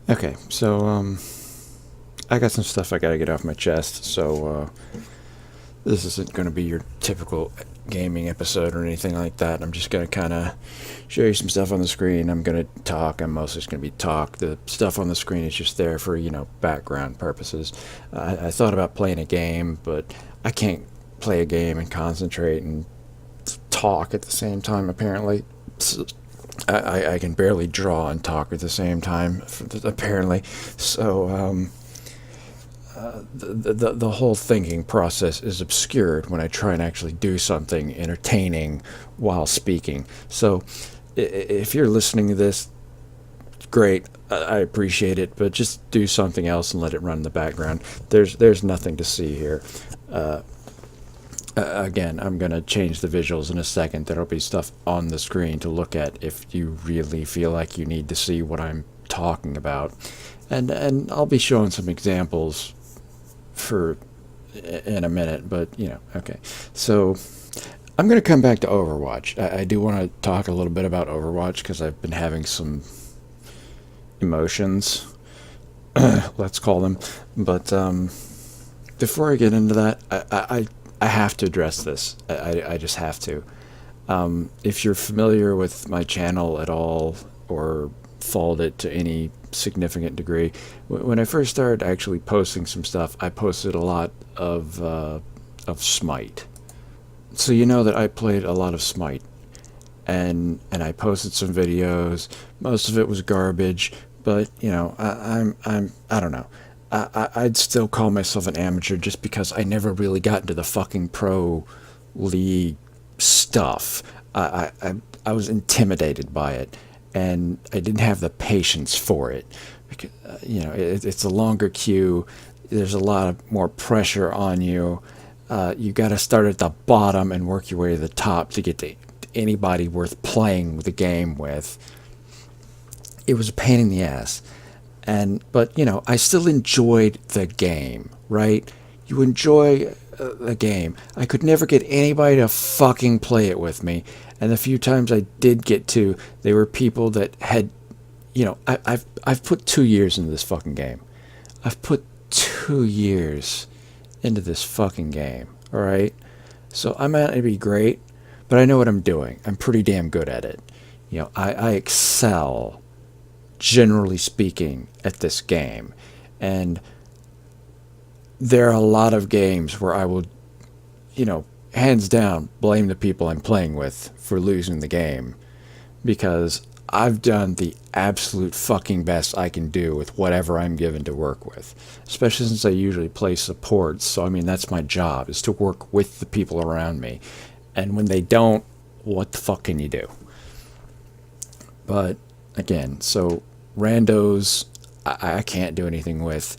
Okay, so I got some stuff I gotta get off my chest. So this isn't gonna be your typical gaming episode or anything like that. I'm just gonna kind of show you some stuff on the screen. I'm gonna talk. I'm mostly just gonna be talk. The stuff on the screen is just there for background purposes. I thought about playing a game, but I can't play a game and concentrate and talk at the same time. Apparently, so I can barely draw and talk at the same time, apparently. So the whole thinking process is obscured when I try and actually do something entertaining while speaking. So if you're listening to this, great. I appreciate it, but just do something else and let it run in the background. There's nothing to see here. Again, I'm going to change the visuals in a second. There'll be stuff on the screen to look at if you really feel like you need to see what I'm talking about. And I'll be showing some examples for in a minute, but okay. So I'm going to come back to Overwatch. I do want to talk a little bit about Overwatch because I've been having some emotions, let's call them. But before I get into that, I have to address this. I just have to. If you're familiar with my channel at all or followed it to any significant degree, when I first started actually posting some stuff, I posted a lot of Smite. So you know that I played a lot of Smite, and I posted some videos. Most of it was garbage, but I don't know. I'd still call myself an amateur just because I never really got into the fucking pro league stuff. I was intimidated by it, and I didn't have the patience for it. Because, it's a longer queue. There's a lot of more pressure on you. You got to start at the bottom and work your way to the top to get to anybody worth playing the game with. It was a pain in the ass. But I still enjoyed the game, right? You enjoy the game. I could never get anybody to fucking play it with me, and the few times I did get to, they were people that had, I've put 2 years into this fucking game. I've put 2 years into this fucking game. All right, so I might not be great, but I know what I'm doing. I'm pretty damn good at it. I excel, generally speaking, at this game. And there are a lot of games where I will, hands down, blame the people I'm playing with for losing the game because I've done the absolute fucking best I can do with whatever I'm given to work with. Especially since I usually play support, so I mean that's my job, is to work with the people around me. And when they don't, what the fuck can you do? But again, so randos I can't do anything with,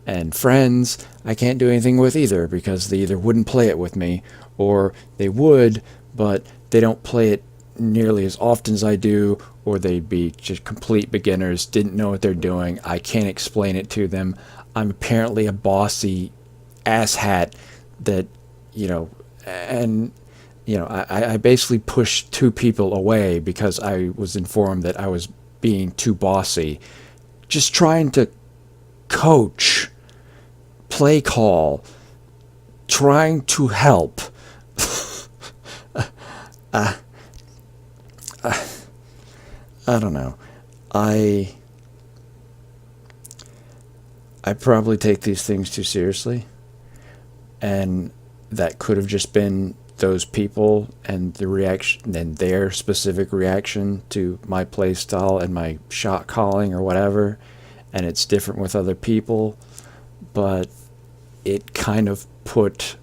and friends I can't do anything with either because they either wouldn't play it with me or they would, but they don't play it nearly as often as I do, or they'd be just complete beginners, didn't know what they're doing. I can't explain it to them. I'm apparently a bossy asshat that, and I basically pushed two people away because I was informed that I was being too bossy. Just trying to coach, play call, trying to help. I don't know. I probably take these things too seriously, and that could have just been those people and the reaction and their specific reaction to my play style and my shot calling or whatever, and it's different with other people, but it kind of put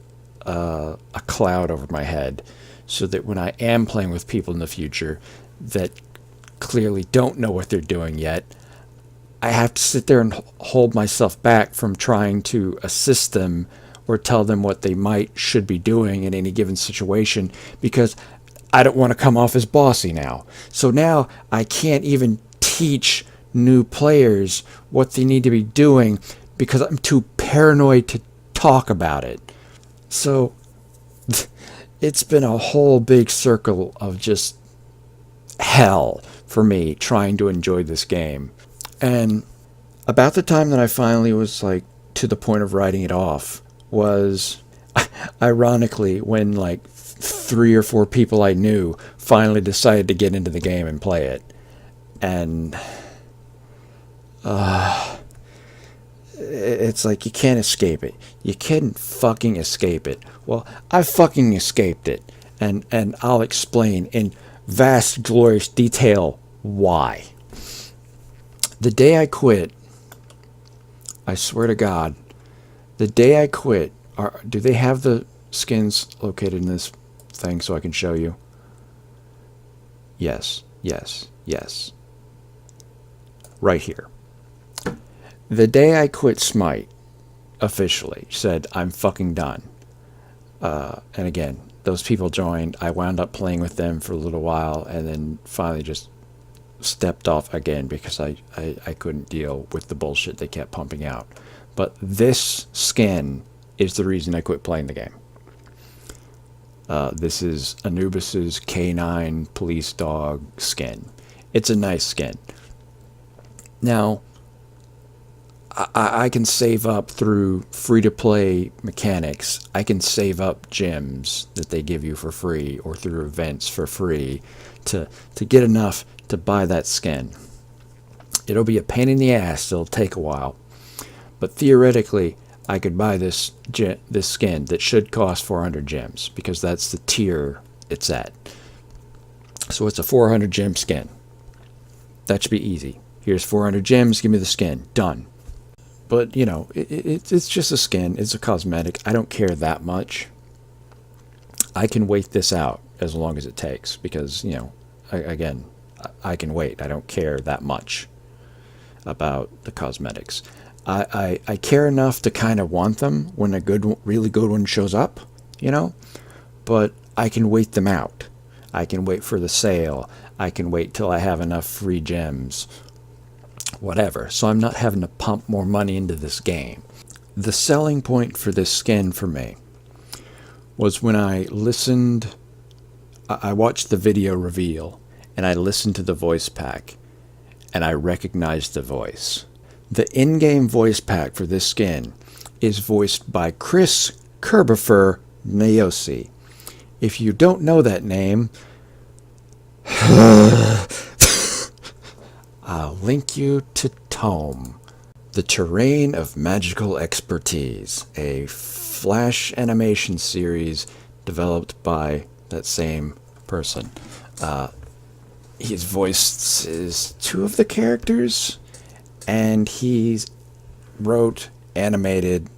a cloud over my head so that when I am playing with people in the future that clearly don't know what they're doing yet, I have to sit there and hold myself back from trying to assist them or tell them what they should be doing in any given situation because I don't want to come off as bossy now. So now I can't even teach new players what they need to be doing because I'm too paranoid to talk about it. So it's been a whole big circle of just hell for me trying to enjoy this game. And About the time that I finally was like to the point of writing it off was ironically when like 3 or 4 people I knew finally decided to get into the game and play it. And it's like you can't escape it. You can't fucking escape it. Well, I fucking escaped it. And I'll explain in vast, glorious detail why. The day I quit, I swear to God, the day I quit, do they have the skins located in this thing so I can show you? Yes, yes, yes. Right here. The day I quit Smite, officially, said, I'm fucking done. And again, those people joined. I wound up playing with them for a little while and then finally just stepped off again because I couldn't deal with the bullshit they kept pumping out. But this skin is the reason I quit playing the game. This is Anubis's K9 police dog skin. It's a nice skin. Now, I can save up through free-to-play mechanics. I can save up gems that they give you for free or through events for free to get enough to buy that skin. It'll be a pain in the ass. It'll take a while. But theoretically, I could buy this skin that should cost 400 gems because that's the tier it's at. So it's a 400 gem skin. That should be easy. Here's 400 gems. Give me the skin. Done. But, you know, it's just a skin. It's a cosmetic. I don't care that much. I can wait this out as long as it takes because, you know, again, I can wait. I don't care that much about the cosmetics. I care enough to kind of want them when a really good one shows up, you know, but I can wait them out. I can wait for the sale. I can wait till I have enough free gems. Whatever. So I'm not having to pump more money into this game. The selling point for this skin for me was when I watched the video reveal and I listened to the voice pack and I recognized the voice. The in-game voice pack for this skin is voiced by Kirbopher Niosi. If you don't know that name, I'll link you to TOME, The Terrain of Magical Expertise, a Flash animation series developed by that same person. He's voiced 2 of the characters, and he wrote, animated,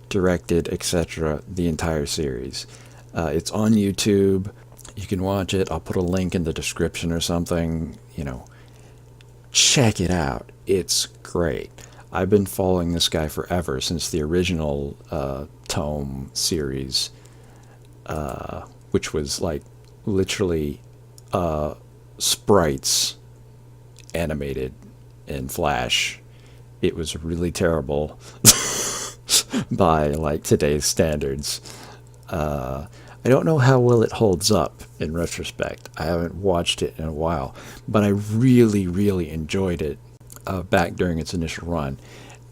directed, etc. the entire series. It's on YouTube. You can watch it. I'll put a link in the description or something, you know. Check it out. It's great. I've been following this guy forever, since the original TOME series, which was like literally sprites animated in Flash. It was really terrible by like today's standards. I don't know how well it holds up in retrospect. I haven't watched it in a while, but I really, really enjoyed it back during its initial run.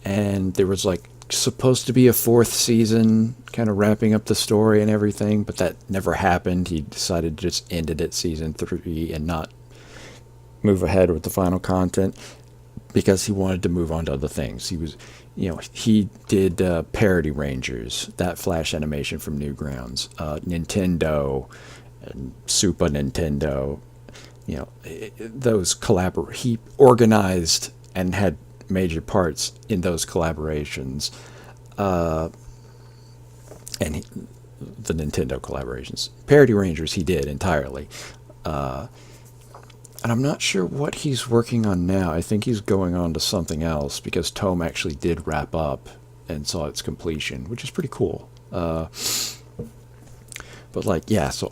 And there was like supposed to be a 4th season kind of wrapping up the story and everything, but that never happened. He decided to just end it at season 3 and not move ahead with the final content because he wanted to move on to other things. He did Parody Rangers, that Flash animation from Newgrounds, Nintendo, and Super Nintendo. He organized and had major parts in those collaborations, the Nintendo collaborations. Parody Rangers he did entirely. And I'm not sure what he's working on now. I think he's going on to something else because TOME actually did wrap up and saw its completion, which is pretty cool. But so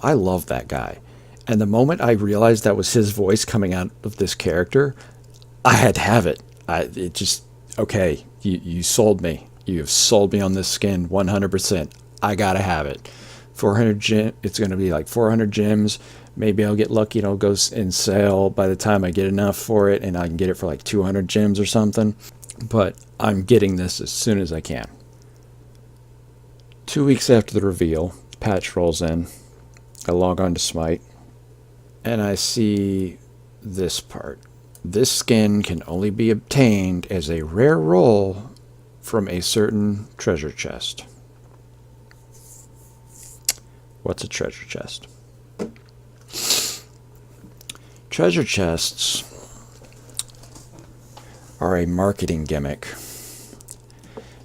I love that guy. And the moment I realized that was his voice coming out of this character, I had to have it. Okay, you sold me. You have sold me on this skin 100%. I gotta have it. 400 gem. It's gonna be like 400 gems. Maybe I'll get lucky and it'll go in sale by the time I get enough for it, and I can get it for like 200 gems or something. but I'm getting this as soon as I can. 2 weeks after the reveal, patch rolls in. I log on to Smite, and I see this part. This skin can only be obtained as a rare roll from a certain treasure chest. What's a treasure chest? Treasure chests are a marketing gimmick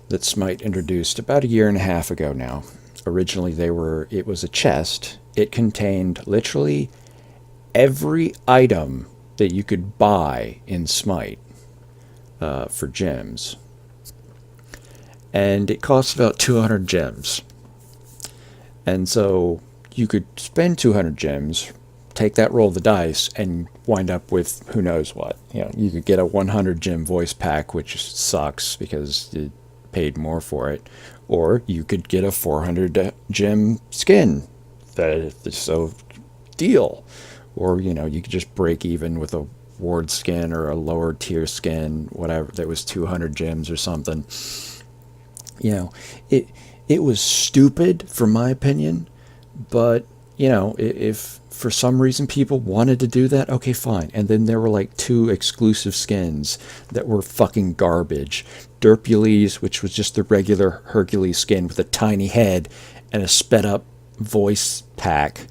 that Smite introduced about a year and a half ago now. Originally it was a chest. It contained literally every item that you could buy in Smite for gems. And it costs about 200 gems. And so you could spend 200 gems, take that roll of the dice, and wind up with who knows what. You could get a 100 gem voice pack, which sucks because you paid more for it, or you could get a 400 gem skin. So deal. Or you could just break even with a ward skin or a lower tier skin, whatever, that was 200 gems or something. It was stupid, from my opinion, but, if for some reason people wanted to do that, okay, fine. And then there were like 2 exclusive skins that were fucking garbage. Derpules, which was just the regular Hercules skin with a tiny head and a sped up voice pack,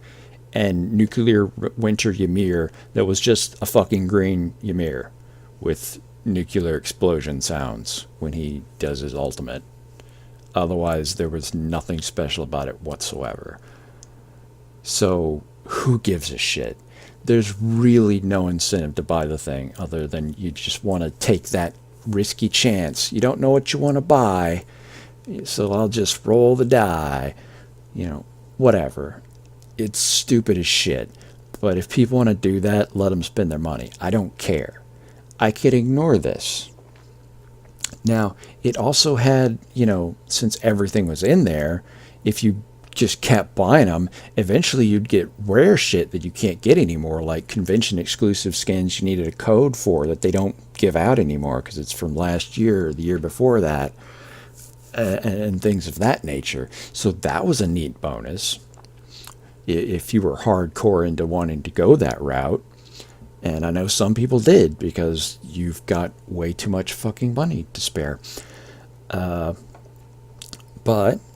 and Nuclear Winter Ymir that was just a fucking green Ymir with nuclear explosion sounds when he does his ultimate. Otherwise, there was nothing special about it whatsoever. So, who gives a shit? There's really no incentive to buy the thing other than you just want to take that risky chance. You don't know what you want to buy, so I'll just roll the die. Whatever. It's stupid as shit. But if people want to do that, let them spend their money. I don't care. I could ignore this. Now, it also had, since everything was in there, if you just kept buying them, eventually you'd get rare shit that you can't get anymore, like convention exclusive skins you needed a code for that they don't give out anymore because it's from last year or the year before that, and things of that nature. So that was a neat bonus if you were hardcore into wanting to go that route. And I know some people did because you've got way too much fucking money to spare. But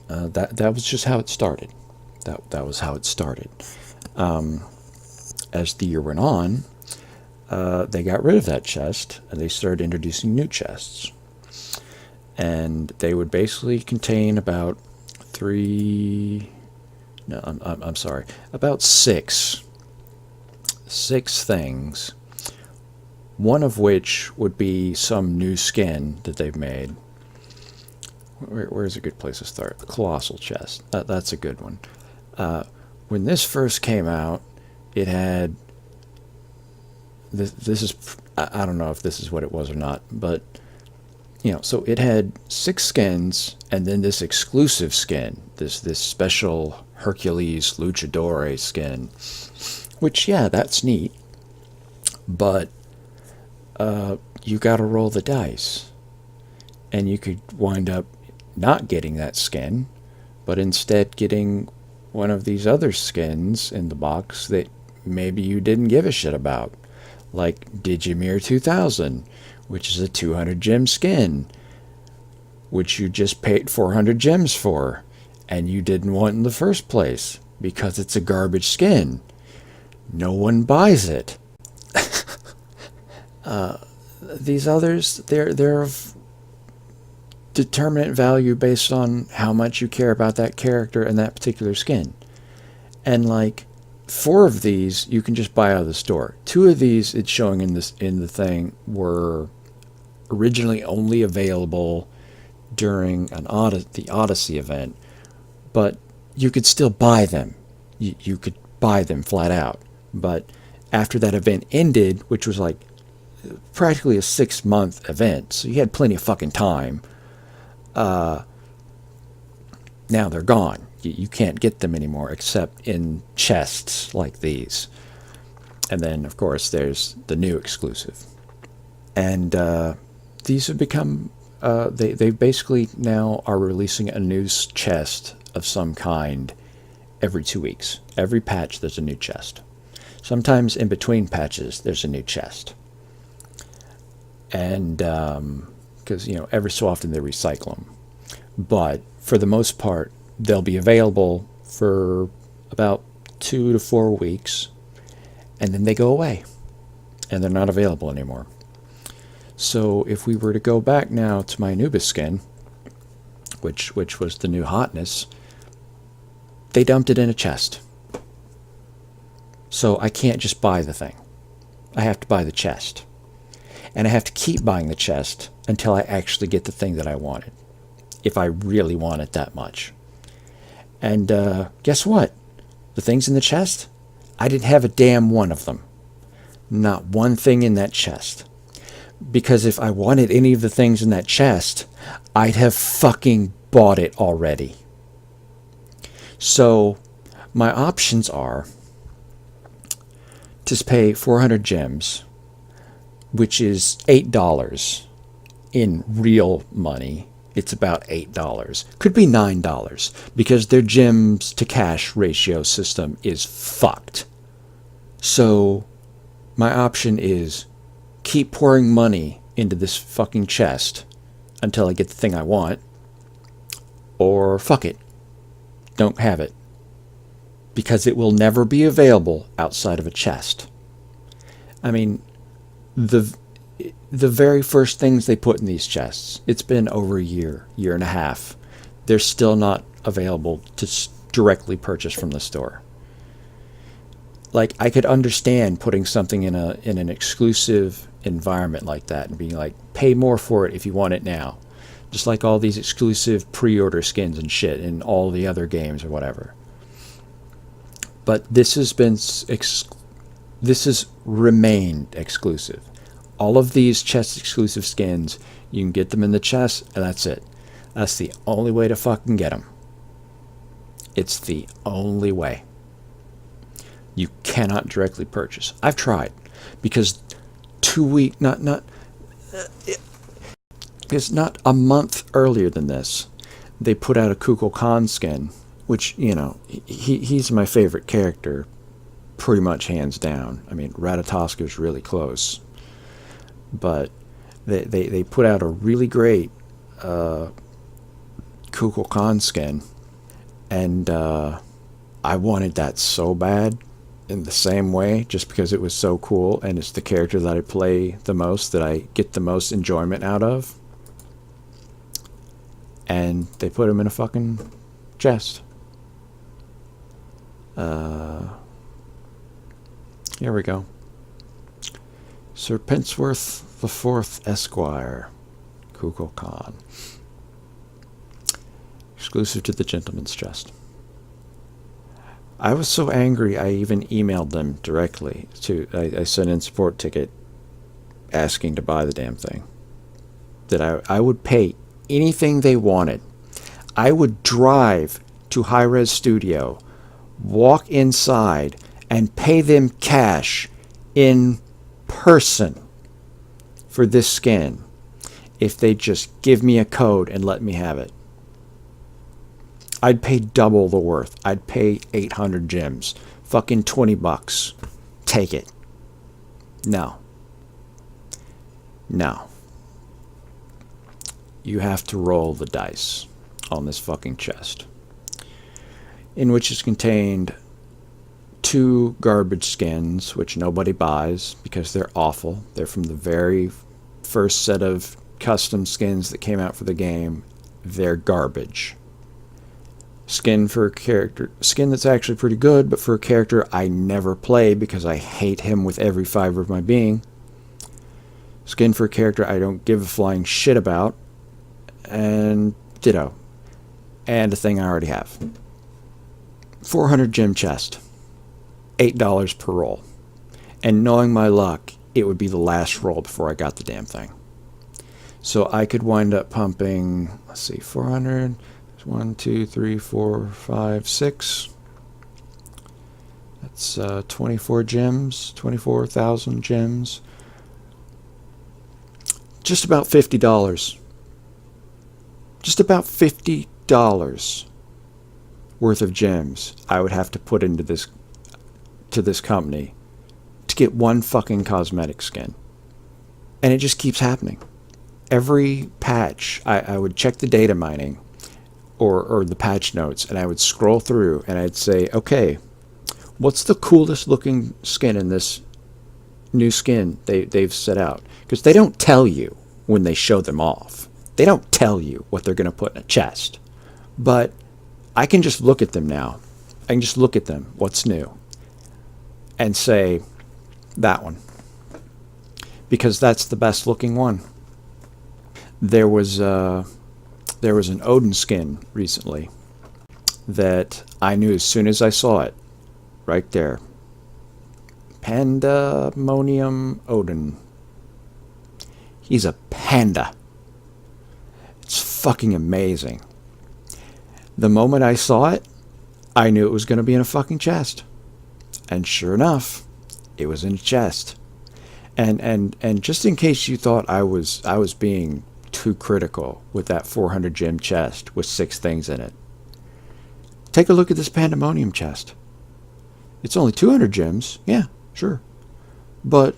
that was just how it started. That was how it started. As the year went on, they got rid of that chest and they started introducing new chests. And they would basically contain about about six things, one of which would be some new skin that they've made. Where's a good place to start? The Colossal Chest. That's a good one. When this first came out, it had... This is... I don't know if this is what it was or not, but... so it had 6 skins, and then this exclusive skin, this special Hercules Luchadore skin, which, yeah, that's neat, but you gotta roll the dice, and you could wind up not getting that skin, but instead getting one of these other skins in the box that maybe you didn't give a shit about, like Digimir 2000, which is a 200 gem skin, which you just paid 400 gems for, and you didn't want in the first place, because it's a garbage skin. No one buys it. These others, they're of determinate value based on how much you care about that character and that particular skin. And like 4 of these you can just buy out of the store. 2 of these, it's showing in the thing, were originally only available during the Odyssey event, but you could still buy them. You could buy them flat out. But after that event ended, which was like practically a 6-month event, so you had plenty of fucking time, now they're gone. You can't get them anymore except in chests like these. And then, of course, there's the new exclusive. And these have become, they basically now are releasing a new chest of some kind every 2 weeks. Every patch, there's a new chest. Sometimes in between patches, there's a new chest. And, because, you know, every so often they recycle them. But for the most part, they'll be available for about 2 to 4 weeks, and then they go away, and they're not available anymore. So if we were to go back now to my Anubis skin, which was the new hotness, they dumped it in a chest. So I can't just buy the thing. I have to buy the chest. And I have to keep buying the chest until I actually get the thing that I wanted, if I really want it that much. And guess what? The things in the chest, I didn't have a damn one of them. Not one thing in that chest. Because if I wanted any of the things in that chest, I'd have fucking bought it already. So my options are to pay 400 gems, which is $8 in real money. It's about $8. Could be $9 because their gems to cash ratio system is fucked. So my option is keep pouring money into this fucking chest until I get the thing I want, or fuck it, don't have it, because it will never be available outside of a chest. I mean, the very first things they put in these chests, it's been over a year and a half, they're still not available to directly purchase from the store. Like, I could understand putting something in an exclusive environment like that and being like, pay more for it if you want it now. Just like all these exclusive pre-order skins and shit in all the other games or whatever. But this has been this has remained exclusive. All of these chest exclusive skins, you can get them in the chest, and that's it. That's the only way to fucking get them. It's the only way. You cannot directly purchase. I've tried, because 2 weeks, it's not a month earlier than this, they put out a Kukulkan skin, which, you know, he's my favorite character, pretty much hands down. I mean, Ratatoska's really close, but they put out a really great Kukulkan skin, and I wanted that so bad in the same way, just because it was so cool, and it's the character that I play the most, that I get the most enjoyment out of. And they put him in a fucking chest. Here we go. Sir Penceworth IV Esquire, Kukulkan. Exclusive to the gentleman's chest. I was so angry I even emailed them directly. I sent in support ticket asking to buy the damn thing. That I would pay anything they wanted. I would drive to Hi-Rez Studio, walk inside, and pay them cash in person for this skin if they just give me a code and let me have it. I'd pay double the worth. I'd pay 800 gems. Fucking $20. Take it. No. No. You have to roll the dice on this fucking chest, in which is contained 2 garbage skins, which nobody buys because they're awful. They're from the very first set of custom skins that came out for the game. They're garbage. Skin for a character, skin that's actually pretty good, but for a character I never play because I hate him with every fiber of my being. Skin for a character I don't give a flying shit about, and ditto. And a thing I already have. 400 gem chest. $8 per roll. And knowing my luck, it would be the last roll before I got the damn thing. So I could wind up pumping, let's see, 400... 1, 2, 3, 4, 5, 6. That's 24 gems, 24,000 gems. just about $50. Just about $50 worth of gems I would have to put into this company to get one fucking cosmetic skin. And it just keeps happening. Every patch, I would check the data mining or the patch notes, and I would scroll through and I'd say, okay, what's the coolest looking skin in this new skin they've set out? Because they don't tell you when they show them off. They don't tell you what they're going to put in a chest. But I can just look at them now. I can just look at them, what's new, and say, that one. Because that's the best looking one. There was an Odin skin recently that I knew as soon as I saw it. Right there. Pandemonium Odin. He's a panda. It's fucking amazing. The moment I saw it, I knew it was going to be in a fucking chest. And sure enough, it was in a chest. And just in case you thought I was being too critical with that 400 gem chest with 6 things in it, take a look at this Pandemonium chest. It's only 200 gems, yeah, sure. But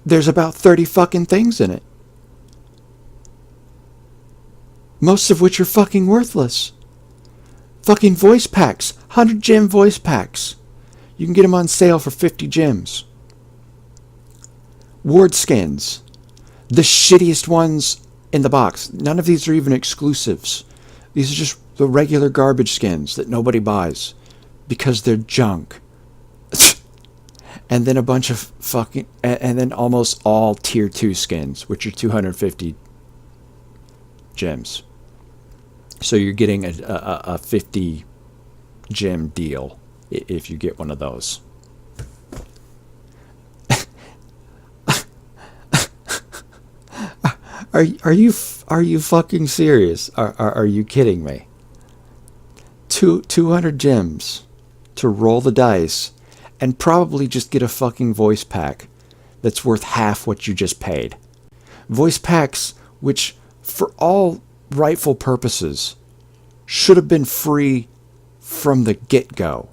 there's about 30 fucking things in it. Most of which are fucking worthless. Fucking voice packs. 100 gem voice packs. You can get them on sale for 50 gems. Ward skins. The shittiest ones in the box. None of these are even exclusives. These are just the regular garbage skins that nobody buys. Because they're junk. And then a bunch of fucking... And then almost all tier 2 skins, which are 250 gems. So you're getting a 50 gem deal if you get one of those. Are you fucking serious? Are you kidding me? 200 gems to roll the dice and probably just get a fucking voice pack that's worth half what you just paid. Voice packs which, for all rightful purposes, should have been free from the get-go.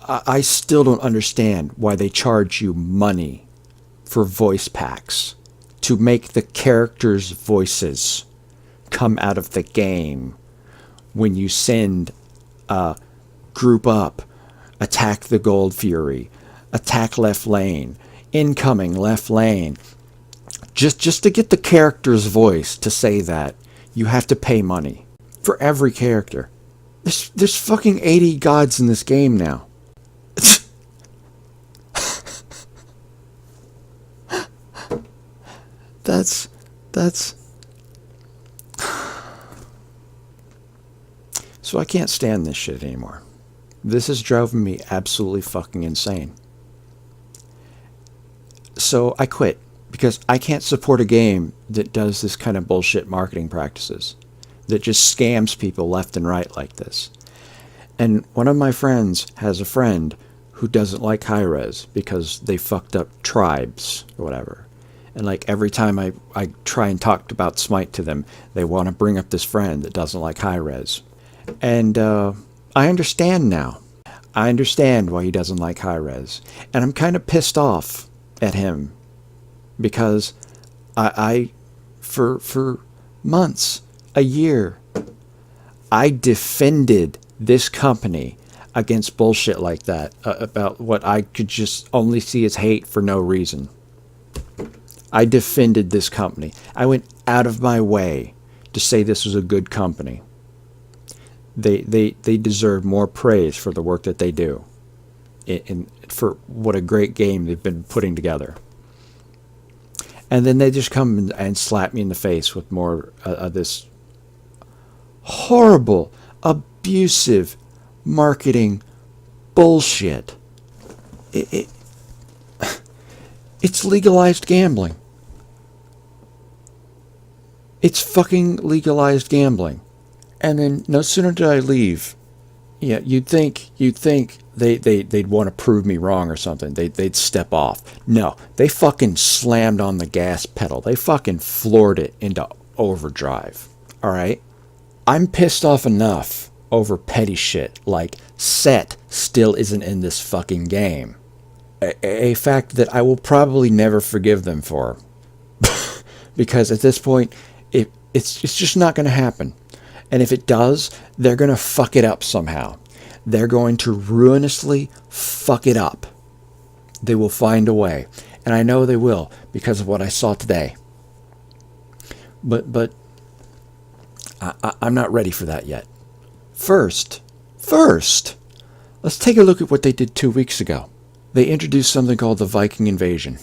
I still don't understand why they charge you money for voice packs to make the characters' voices come out of the game when you send group up, attack the Gold Fury, attack left lane, incoming left lane. Just to get the character's voice to say that, you have to pay money for every character. There's fucking 80 gods in this game now. That's so I can't stand this shit anymore. This has driven me absolutely fucking insane. So I quit because I can't support a game that does this kind of bullshit marketing practices, that just scams people left and right like this. And one of my friends has a friend who doesn't like Hi-Rez because they fucked up tribes or whatever. And like every time I try and talk about Smite to them, they want to bring up this friend that doesn't like Hi-Rez. And I understand now. I understand why he doesn't like Hi-Rez. And I'm kind of pissed off at him because I for months, a year, I defended this company against bullshit like that, about what I could just only see as hate for no reason. I defended this company. I went out of my way to say this was a good company. They deserve more praise for the work that they do, and for what a great game they've been putting together. And then they just come and slap me in the face with more of this horrible, abusive marketing bullshit. It's legalized gambling. It's fucking legalized gambling. And then no sooner did I leave, yeah, you'd think they'd want to prove me wrong or something. They'd step off. No, they fucking slammed on the gas pedal. They fucking floored it into overdrive. All right? I'm pissed off enough over petty shit like Set still isn't in this fucking game. A fact that I will probably never forgive them for. Because at this point, it's just not going to happen. And if it does, they're going to fuck it up somehow. They're going to ruinously fuck it up. They will find a way. And I know they will because of what I saw today. But I'm not ready for that yet. First, let's take a look at what they did 2 weeks ago. They introduced something called the Viking Invasion,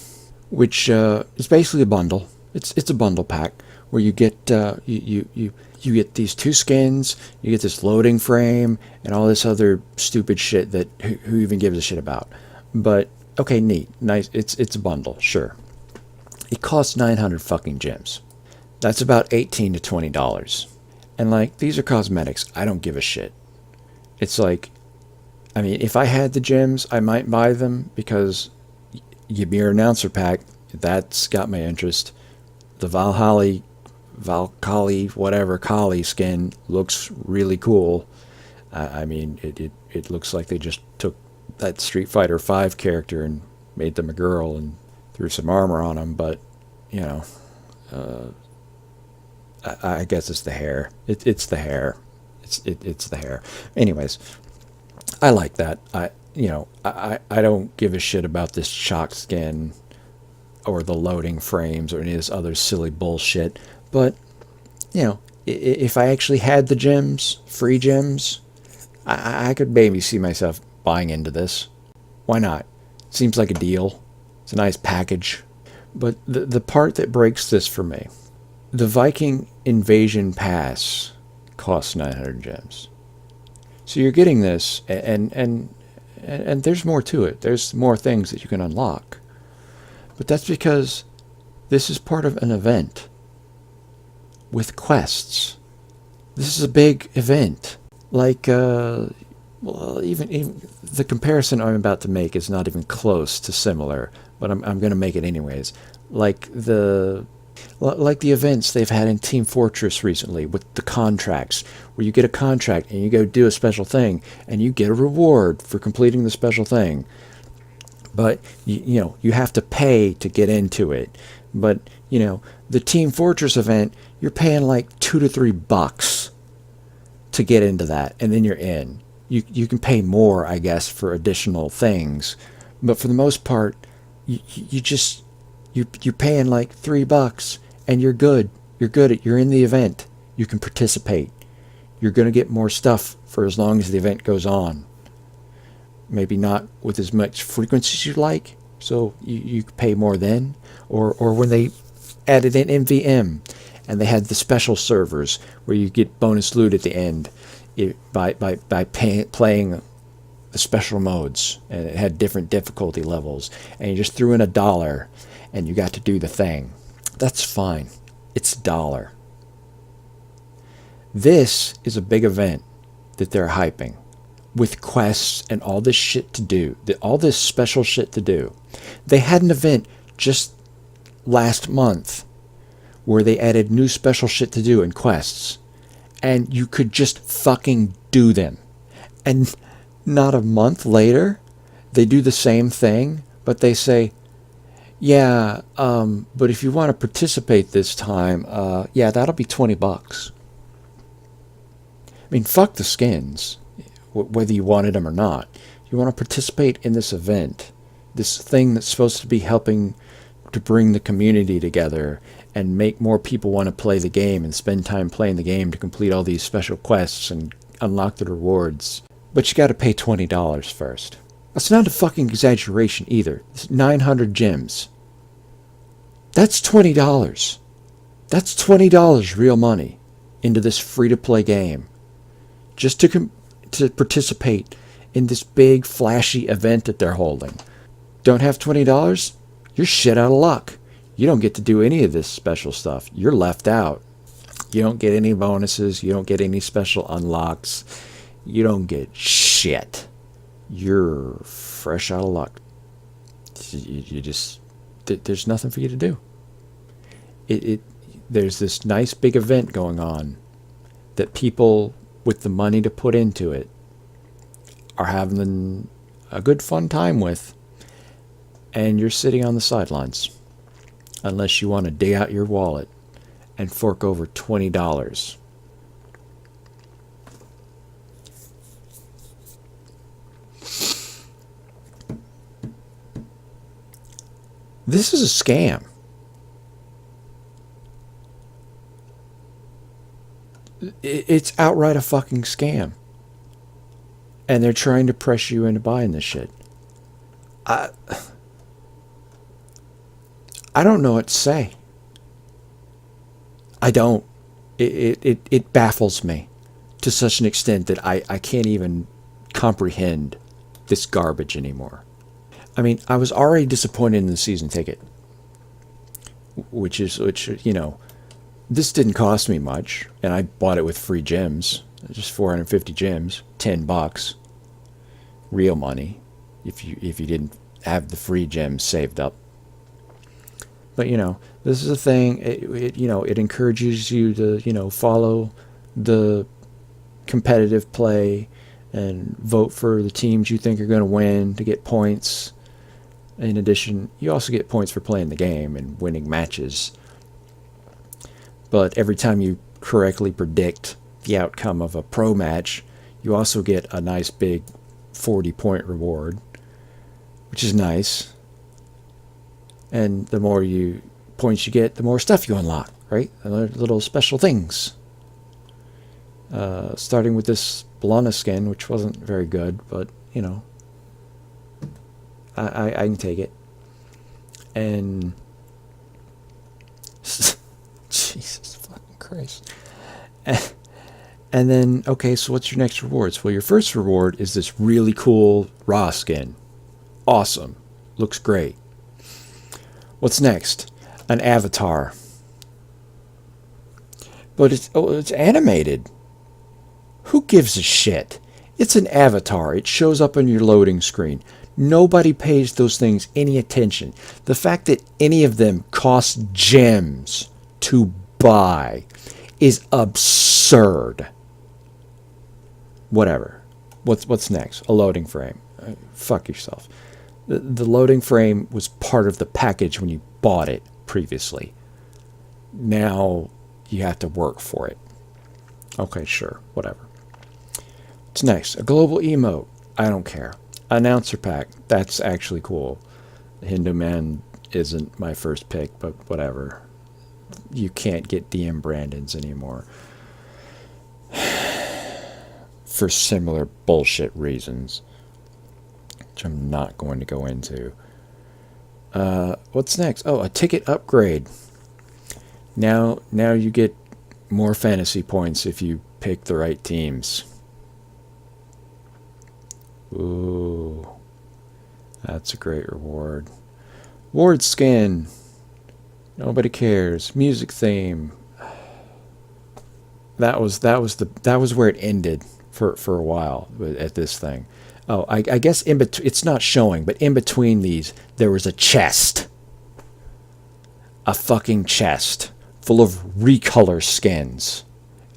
which is basically a bundle. It's a bundle pack where you get you get these 2 skins, you get this loading frame, and all this other stupid shit that who even gives a shit about. But okay, neat, nice. It's a bundle, sure. It costs 900 fucking gems. That's about $18 to $20. And like, these are cosmetics. I don't give a shit. It's like, I mean, if I had the gems, I might buy them because give me your announcer pack. That's got my interest. The Valhalla, whatever, Kali skin looks really cool. I mean, it looks like they just took that Street Fighter V character and made them a girl and threw some armor on them. But, you know, I guess it's the hair. It's the hair. It's the hair. Anyways, I like that. I don't give a shit about this chalk skin or the loading frames or any of this other silly bullshit. But, you know, if I actually had the gems, free gems, I could maybe see myself buying into this. Why not? Seems like a deal. It's a nice package. But the part that breaks this for me, the Viking Invasion Pass costs 900 gems. So you're getting this, and there's more to it. There's more things that you can unlock. But that's because this is part of an event with quests. This is a big event. Like, well, even the comparison I'm about to make is not even close to similar, but I'm going to make it anyways. Like the events they've had in Team Fortress recently with the contracts, where you get a contract and you go do a special thing and you get a reward for completing the special thing. But, you know, you have to pay to get into it. But, you know, the Team Fortress event, you're paying like $2 to $3 to get into that, and then you're in. You can pay more, I guess, for additional things. But for the most part, you're paying like $3 and you're good. You're in the event. You can participate. You're going to get more stuff for as long as the event goes on. Maybe not with as much frequency as you'd like, so you pay more then. Or when they added in MVM and they had the special servers where you get bonus loot at the end by playing the special modes, and it had different difficulty levels, and you just threw in $1 and you got to do the thing. That's fine. It's $1. This is a big event that they're hyping with quests and all this shit to do, all this special shit to do. They had an event just last month where they added new special shit to do and quests, and you could just fucking do them. And not a month later, they do the same thing, but they say, yeah, but if you want to participate this time, yeah, that'll be $20. I mean, fuck the skins, whether you wanted them or not. You want to participate in this event, this thing that's supposed to be helping to bring the community together and make more people want to play the game and spend time playing the game to complete all these special quests and unlock the rewards. But you got to pay $20 first. That's not a fucking exaggeration either. It's 900 gems. That's $20. That's $20 real money into this free-to-play game. Just to participate in this big, flashy event that they're holding. Don't have $20? You're shit out of luck. You don't get to do any of this special stuff. You're left out. You don't get any bonuses. You don't get any special unlocks. You don't get shit. you're fresh out of luck. You just, there's nothing for you to do. It there's this nice big event going on that people with the money to put into it are having a good fun time with, and you're sitting on the sidelines unless you want to dig out your wallet and fork over $20. This is a scam. It's outright a fucking scam. And they're trying to pressure you into buying this shit. I don't know what to say. I don't. It baffles me to such an extent that I can't even comprehend this garbage anymore. I mean, I was already disappointed in the season ticket, which this didn't cost me much, and I bought it with free gems, just 450 gems, $10, real money, if you didn't have the free gems saved up. But this is a thing. It encourages you to follow the competitive play and vote for the teams you think are going to win to get points. In addition, you also get points for playing the game and winning matches. But every time you correctly predict the outcome of a pro match, you also get a nice big 40-point reward, which is nice. And the more points you get, the more stuff you unlock, right? Little special things. Starting with this Bellana skin, which wasn't very good, but I can take it. And Jesus fucking Christ. And then, okay, so what's your next rewards? Well, your first reward is this really cool Ra skin. Awesome. Looks great. What's next? An avatar. But it's animated. Who gives a shit? It's an avatar. It shows up on your loading screen. Nobody pays those things any attention. The fact that any of them cost gems to buy is absurd. Whatever. What's next? A loading frame. Fuck yourself. The loading frame was part of the package when you bought it previously. Now you have to work for it. Okay, sure. Whatever. What's next? A global emote. I don't care. Announcer pack. That's actually cool. Hindu Man isn't my first pick, but whatever. You can't get DM Brandons anymore. For similar bullshit reasons, which I'm not going to go into. What's next? Oh, a ticket upgrade. Now you get more fantasy points if you pick the right teams. Ooh, that's a great reward. Ward skin. Nobody cares. Music theme. That was where it ended for a while at this thing. Oh, I guess it's not showing, but in between these there was a chest. A fucking chest full of recolor skins,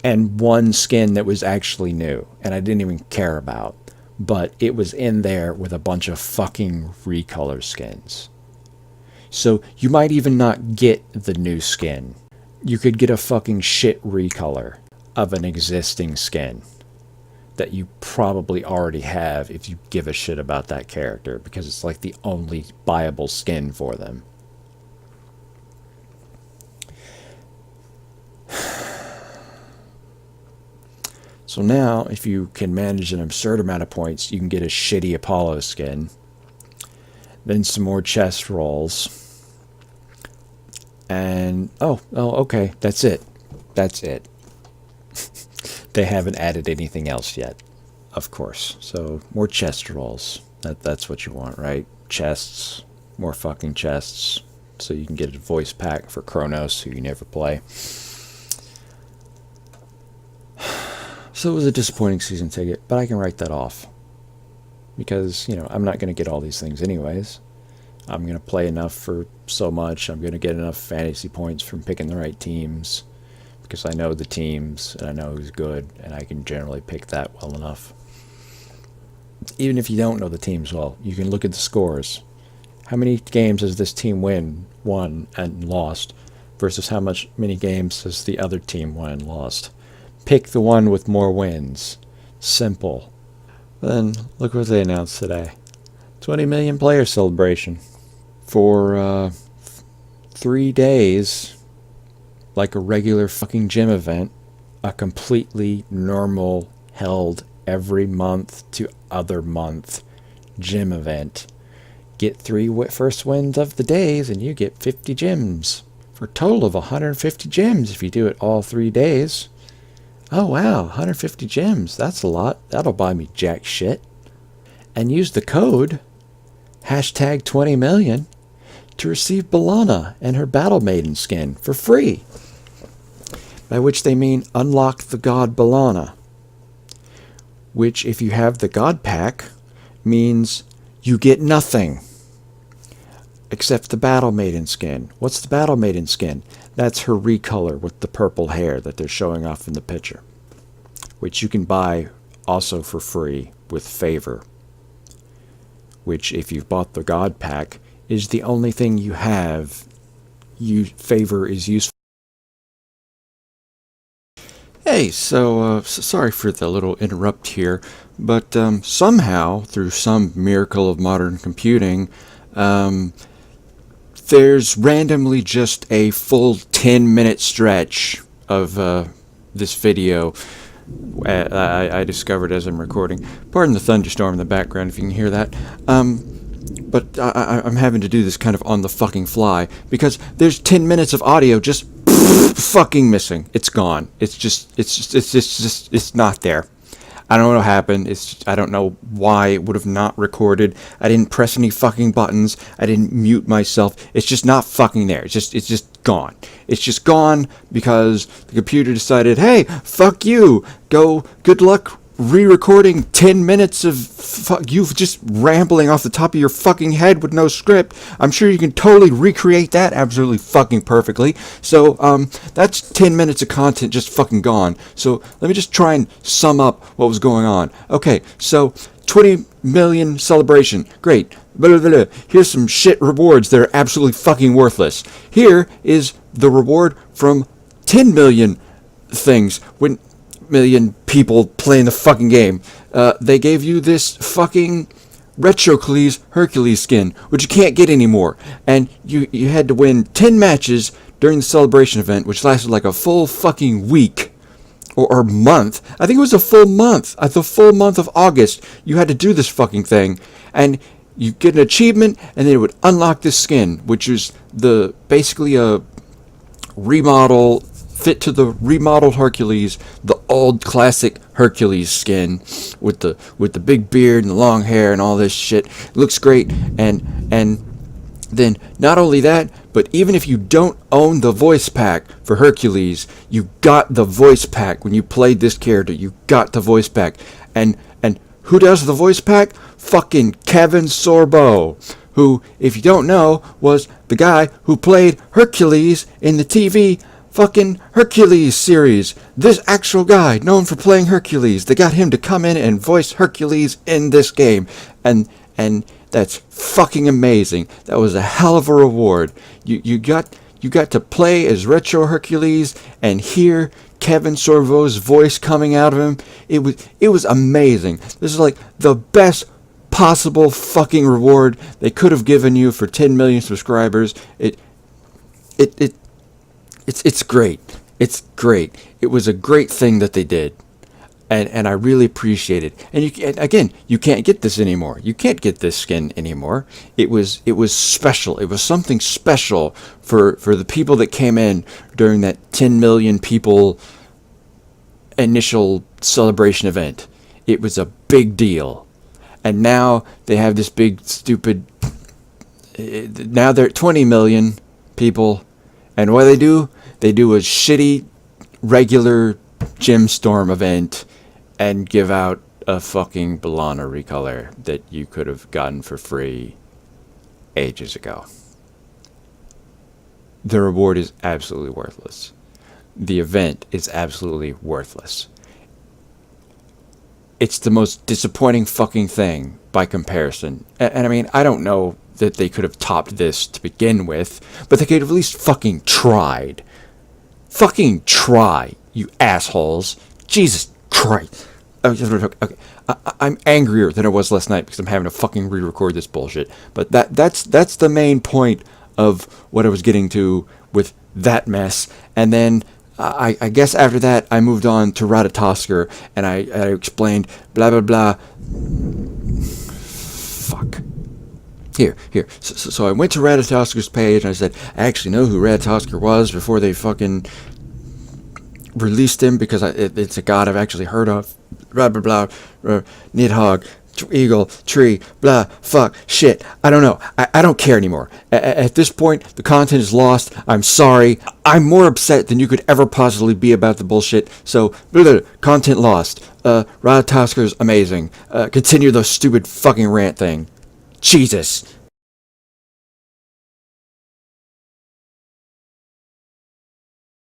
and one skin that was actually new, and I didn't even care about. But it was in there with a bunch of fucking recolor skins. So you might even not get the new skin. You could get a fucking shit recolor of an existing skin that you probably already have if you give a shit about that character, because it's like the only buyable skin for them. So now, if you can manage an absurd amount of points, you can get a shitty Apollo skin. Then some more chest rolls. And, okay, that's it. That's it. They haven't added anything else yet, of course. So, more chest rolls. That's what you want, right? Chests. More fucking chests. So you can get a voice pack for Kronos, who you never play. So it was a disappointing season ticket, but I can write that off. because, you know, I'm not going to get all these things anyways. I'm going to play enough for so much. I'm going to get enough fantasy points from picking the right teams, because I know the teams and I know who's good, and I can generally pick that well enough. Even if you don't know the teams well, you can look at the scores. How many games has this team won and lost versus how many games has the other team won and lost? Pick the one with more wins. Simple. Then look what they announced today. 20 million player celebration for 3 days, like a regular fucking gym event, a completely normal, held every month to other month gym event. Get 3 first wins of the days and you get 50 gems, for a total of 150 gems if you do it all 3 days. Oh wow, 150 gems, that's a lot. That'll buy me jack shit. And use the code hashtag 20 million to receive Bellana and her Battle Maiden skin for free. By which they mean unlock the god Bellana, which, if you have the god pack, means you get nothing except the Battle Maiden skin. What's the Battle Maiden skin? That's her recolor with the purple hair that they're showing off in the picture, which you can buy also for free with favor, which, if you've bought the god pack, is the only thing you have. Favor is useful. Hey, so sorry for the little interrupt here, but somehow, through some miracle of modern computing, there's randomly just a full 10-minute stretch of this video I discovered as I'm recording. Pardon the thunderstorm in the background if you can hear that. But I'm having to do this kind of on the fucking fly, because there's 10 minutes of audio just fucking missing. It's gone. It's not there. I don't know what happened. I don't know why it would have not recorded. I didn't press any fucking buttons. I didn't mute myself. It's just not fucking there. It's just gone. It's just gone because the computer decided, hey, fuck you. Good luck re-recording 10 minutes of you just rambling off the top of your fucking head with no script. I'm sure you can totally recreate that absolutely fucking perfectly. So that's 10 minutes of content just fucking gone. So let me just try and sum up what was going on. Okay, so 20 million celebration, great. Blah, blah, blah. Here's some shit rewards that are absolutely fucking worthless. Here is the reward from 10 million things. When million people playing the fucking game, they gave you this fucking Retrocles Hercules skin, which you can't get anymore, and you had to win 10 matches during the celebration event, which lasted like a full fucking week or month. I think it was a full month. The full month of August, you had to do this fucking thing, and you get an achievement, and then it would unlock this skin, which is basically a remodel fit to the remodeled Hercules, the old classic Hercules skin with the big beard and the long hair and all this shit. It looks great, and then not only that, but even if you don't own the voice pack for Hercules, you got the voice pack when you played this character. You got the voice pack, and who does the voice pack? Fucking Kevin Sorbo, who, if you don't know, was the guy who played Hercules in the TV fucking Hercules series. This actual guy, known for playing Hercules, they got him to come in and voice Hercules in this game, and that's fucking amazing. That was a hell of a reward. You got to play as Retro Hercules and hear Kevin Sorbo's voice coming out of him. It was amazing. This is like the best possible fucking reward they could have given you for 10 million subscribers. It's great. It's great. It was a great thing that they did, and I really appreciate it. And you can't get this anymore. You can't get this skin anymore. It was special. It was something special for the people that came in during that 10 million people initial celebration event. It was a big deal, and now they have this big stupid. Now they're at 20 million people. And what do? They do a shitty, regular Gemstorm event and give out a fucking Balana recolor that you could have gotten for free ages ago. The reward is absolutely worthless. The event is absolutely worthless. It's the most disappointing fucking thing by comparison. And I mean, I don't know that they could have topped this to begin with, but they could have at least fucking tried. Fucking try, you assholes. Jesus Christ. Okay. I'm angrier than I was last night because I'm having to fucking re-record this bullshit. But that's the main point of what I was getting to with that mess. And then I guess after that I moved on to Ratatosker and I explained blah blah blah. Fuck. Here. So I went to Ratatosker's page and I said, I actually know who Ratatosker was before they fucking released him because it's a god I've actually heard of. Blah, blah, blah. Nidhogg, eagle, tree, blah, fuck, shit. I don't know. I don't care anymore. At this point, the content is lost. I'm sorry. I'm more upset than you could ever possibly be about the bullshit. So, content lost. Ratatosker's amazing. Continue the stupid fucking rant thing. Jesus.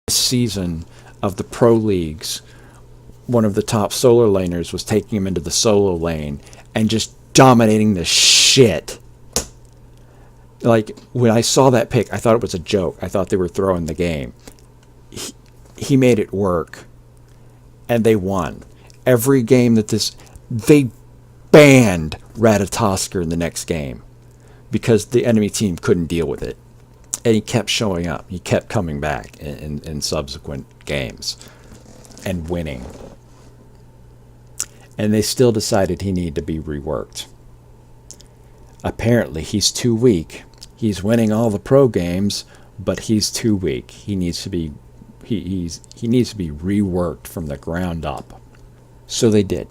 Season of the pro leagues, one of the top solo laners was taking him into the solo lane and just dominating the shit. Like, when I saw that pick, I thought it was a joke. I thought they were throwing the game. He made it work. And they won. Every game that they banned Ratatosker in the next game because the enemy team couldn't deal with it. And he kept showing up. He kept coming back in subsequent games and winning. And they still decided he needed to be reworked. Apparently, he's too weak. He's winning all the pro games, but he's too weak. He needs to be he needs to be reworked from the ground up. So they did.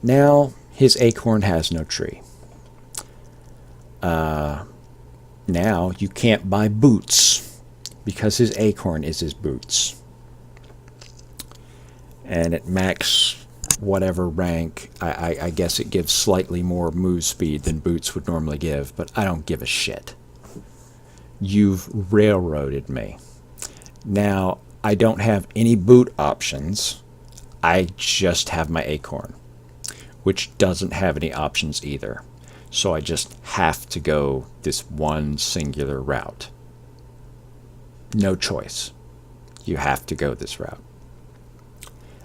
Now his acorn has no tree. Now you can't buy boots because his acorn is his boots. And at max whatever rank, I guess it gives slightly more move speed than boots would normally give, but I don't give a shit. You've railroaded me. Now, I don't have any boot options. I just have my acorn, which doesn't have any options either. So I just have to go this one singular route. No choice. You have to go this route.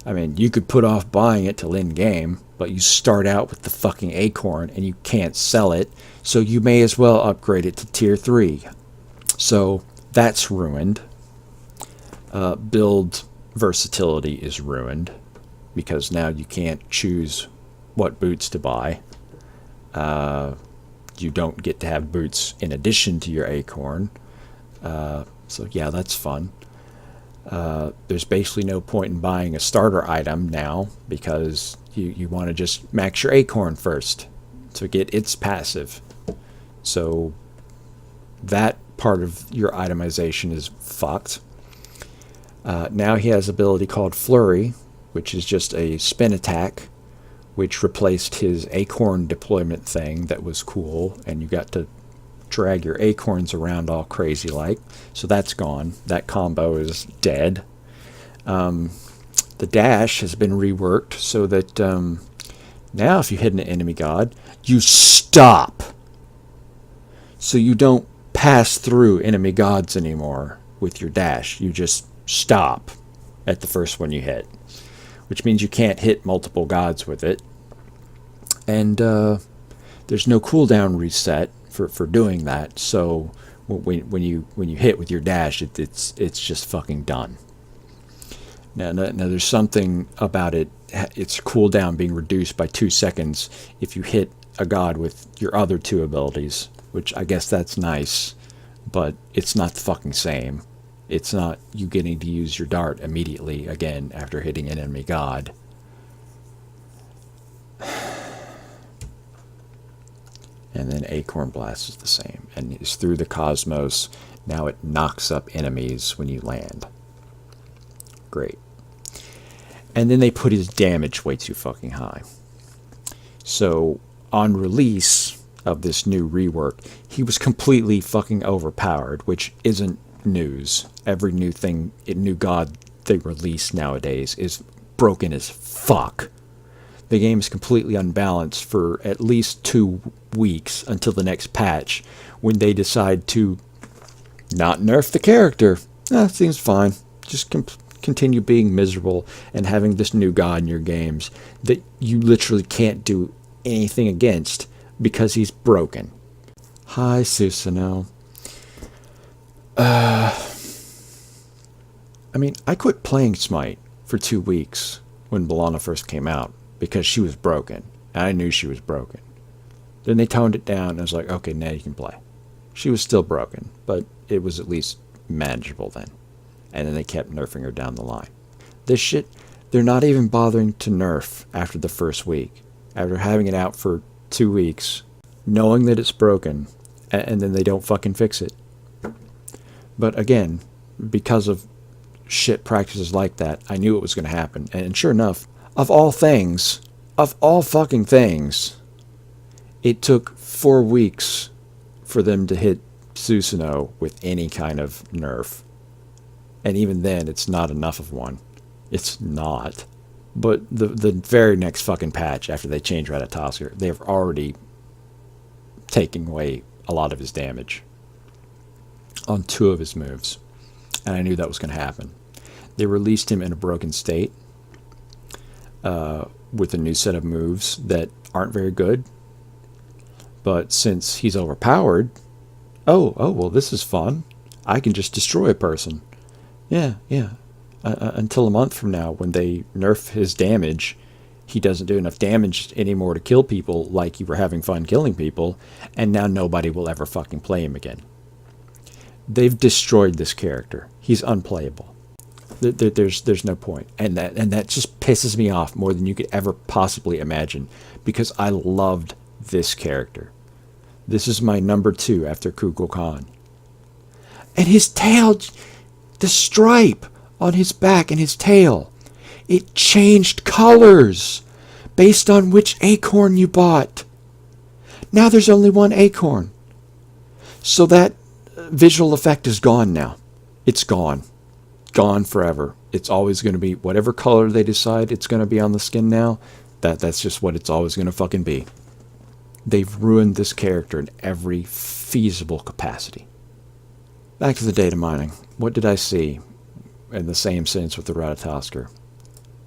I mean, you could put off buying it till in-game, but you start out with the fucking acorn and you can't sell it, so you may as well upgrade it to tier 3. So that's ruined. Build versatility is ruined because now you can't choose what boots to buy. You don't get to have boots in addition to your acorn. So yeah, that's fun. There's basically no point in buying a starter item now because you want to just max your acorn first to get its passive. So that part of your itemization is fucked. Now he has an ability called Flurry, which is just a spin attack, which replaced his acorn deployment thing that was cool, and you got to drag your acorns around all crazy like. So that's gone. That combo is dead. The dash has been reworked so that now if you hit an enemy god, you stop. So you don't pass through enemy gods anymore with your dash. You just stop at the first one you hit, which means you can't hit multiple gods with it. And there's no cooldown reset for doing that. So when you hit with your dash, it's just fucking done. Now there's something about it. Its cooldown being reduced by 2 seconds if you hit a god with your other 2 abilities, which I guess that's nice, but it's not the fucking same. It's not you getting to use your dart immediately again after hitting an enemy god. And then Acorn Blast is the same, and it's through the cosmos. Now it knocks up enemies when you land. Great. And then they put his damage way too fucking high. So on release of this new rework, he was completely fucking overpowered, which isn't news. Every new thing, new god they release nowadays is broken as fuck. The game is completely unbalanced for at least 2 weeks until the next patch, when they decide to not nerf the character. Seems fine. Just continue being miserable and having this new god in your games that you literally can't do anything against because he's broken. Hi, Susanoo. I mean, I quit playing Smite for 2 weeks when Bellana first came out because she was broken. And I knew she was broken. Then they toned it down and I was like, okay, now you can play. She was still broken, but it was at least manageable then. And then they kept nerfing her down the line. This shit, they're not even bothering to nerf after the first week. After having it out for 2 weeks, knowing that it's broken, and then they don't fucking fix it. But again, because of shit practices like that, I knew it was going to happen. And sure enough, of all fucking things, it took 4 weeks for them to hit Susanoo with any kind of nerf. And even then, it's not enough of one. It's not. But the very next fucking patch, after they change Ratatoskr, they've already taken away a lot of his damage on 2 of his moves. And I knew that was going to happen. They released him in a broken state with a new set of moves that aren't very good. But since he's overpowered, well, this is fun. I can just destroy a person. Yeah. Until a month from now, when they nerf his damage, he doesn't do enough damage anymore to kill people like you were having fun killing people, and now nobody will ever fucking play him again. They've destroyed this character. He's unplayable. There's no point. And that just pisses me off more than you could ever possibly imagine, because I loved this character. This is my number 2 after Kukulkan. And his tail, the stripe on his back and his tail, it changed colors based on which acorn you bought. Now there's only one acorn. So that visual effect is gone now. It's gone. Gone forever. It's always going to be whatever color they decide it's going to be on the skin now. That's just what it's always going to fucking be. They've ruined this character in every feasible capacity. Back to the data mining. What did I see in the same sense with the Ratatoskr?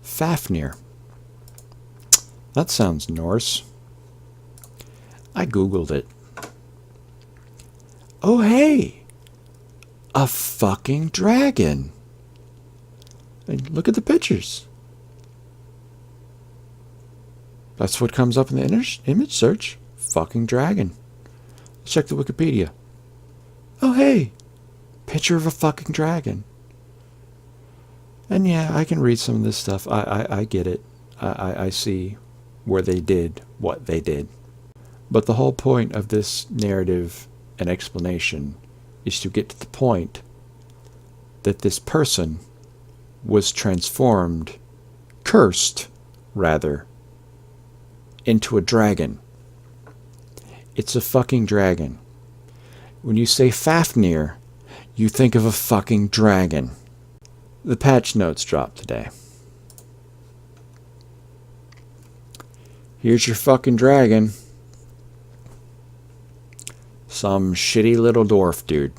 Fafnir. That sounds Norse. I googled it. Oh hey! A fucking dragon! And look at the pictures. That's what comes up in the image search. Fucking dragon. Let's check the Wikipedia. Oh hey! Picture of a fucking dragon. And yeah, I can read some of this stuff. I get it. I see where they did what they did. But the whole point of this narrative and explanation is to get to the point that this person was transformed, cursed, rather, into a dragon. It's a fucking dragon. When you say Fafnir, you think of a fucking dragon. The patch notes dropped today. Here's your fucking dragon. Some shitty little dwarf dude.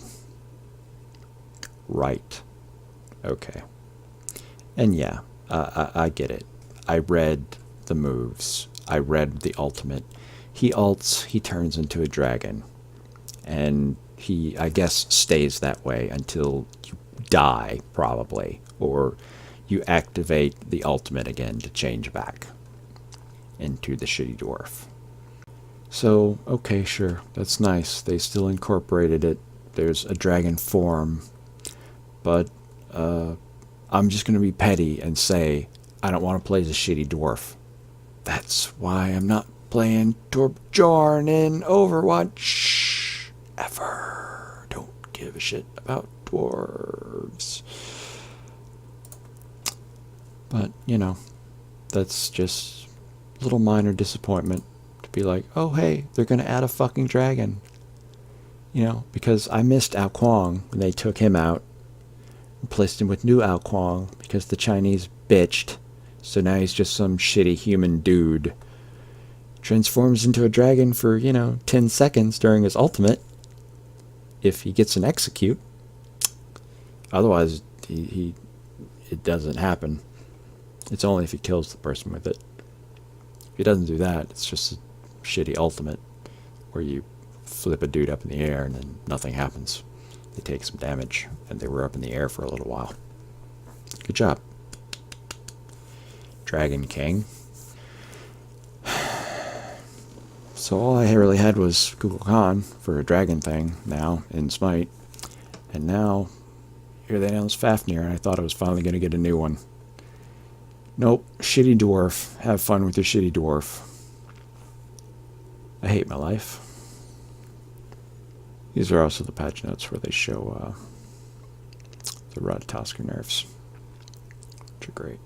Right. Okay. And yeah, I get it. I read the moves. I read the ultimate. He ults, he turns into a dragon. And he, I guess, stays that way until you die, probably. Or you activate the ultimate again to change back into the shitty dwarf. So, okay, sure, that's nice. They still incorporated it. There's a dragon form. But I'm just going to be petty and say I don't want to play as a shitty dwarf. That's why I'm not playing Torbjorn in Overwatch ever. Don't give a shit about dwarves. But, you know, that's just little minor disappointment to be like, oh hey, they're gonna add a fucking dragon. You know, because I missed Ao Kuang when they took him out, replaced him with new Ao Kuang because the Chinese bitched. So now he's just some shitty human dude. Transforms into a dragon for, 10 seconds during his ultimate. If he gets an execute. Otherwise, it doesn't happen. It's only if he kills the person with it. If he doesn't do that, it's just a shitty ultimate where you flip a dude up in the air and then nothing happens. They take some damage and they were up in the air for a little while. Good job, Dragon King. So all I really had was Google Khan for a dragon thing now in Smite. And now, here they announced Fafnir, and I thought I was finally going to get a new one. Nope, shitty dwarf. Have fun with your shitty dwarf. I hate my life. These are also the patch notes where they show the Ratatosker nerfs, which are great.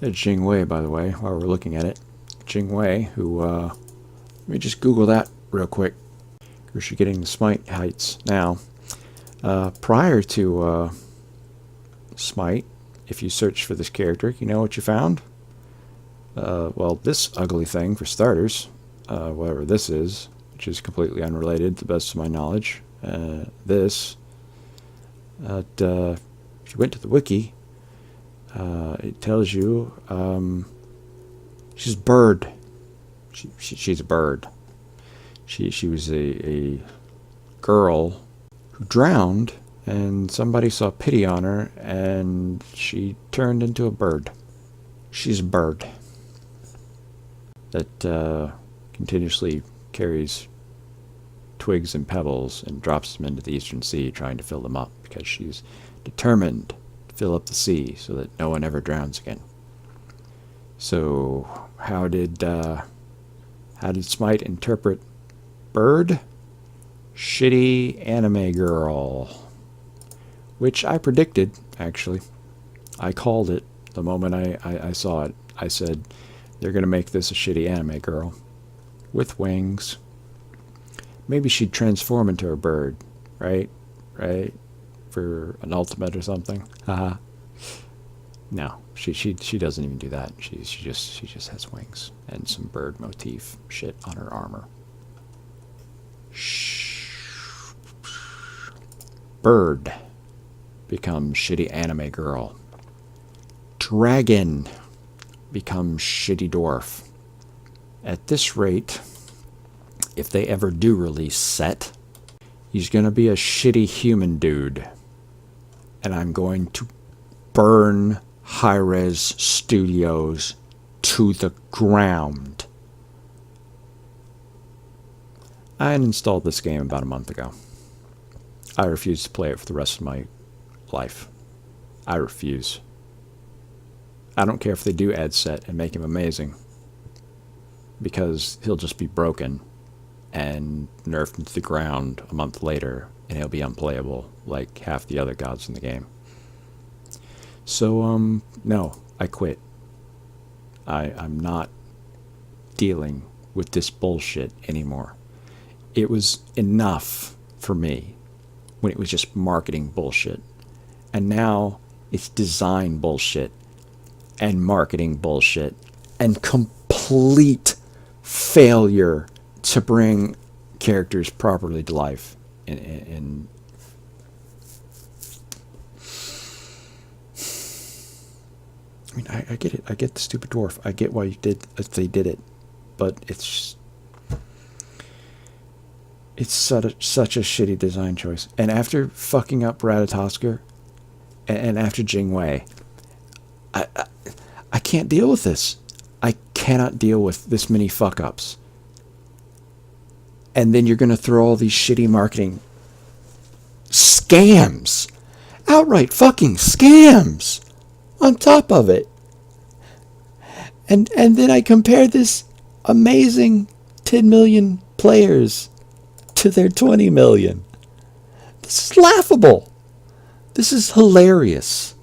There's Jing Wei, by the way, while we're looking at it. Jing Wei, who, let me just Google that real quick. Because you're getting the Smite heights now. Prior to Smite, if you search for this character, you know what you found? Well, this ugly thing, for starters, whatever this is, which is completely unrelated to the best of my knowledge. If you went to the wiki, it tells you she's a bird. She's a bird. She was a girl who drowned, and somebody saw pity on her, and she turned into a bird. She's a bird that continuously carries twigs and pebbles and drops them into the Eastern Sea, trying to fill them up because she's determined to fill up the sea so that no one ever drowns again. So how did Smite interpret bird? Shitty anime girl, which I predicted, actually. I called it the moment I saw it. I said they're gonna make this a shitty anime girl with wings. Maybe she'd transform into a bird, right? For an ultimate or something. Haha. No, she doesn't even do that. She just has wings and some bird motif shit on her armor. Bird becomes shitty anime girl. Dragon becomes shitty dwarf. At this rate, if they ever do release Set, he's going to be a shitty human dude. And I'm going to burn Hi-Rez Studios to the ground. I uninstalled this game about a month ago. I refuse to play it for the rest of my life. I refuse. I don't care if they do add Set and make him amazing, because he'll just be broken and nerfed into the ground a month later, and he'll be unplayable like half the other gods in the game. So, no, I quit. I'm not dealing with this bullshit anymore. It was enough for me when it was just marketing bullshit. And now it's design bullshit and marketing bullshit and complete failure to bring characters properly to life. In I mean, I get it. I get the stupid dwarf. I get why they did it. But it's such a shitty design choice. And after fucking up Ratatosker, and after Jing Wei, I can't deal with this. I cannot deal with this many fuck-ups. And then you're going to throw all these shitty marketing scams, outright fucking scams, on top of it. And then I compare this amazing 10 million players to their 20 million. This is laughable. This is hilarious.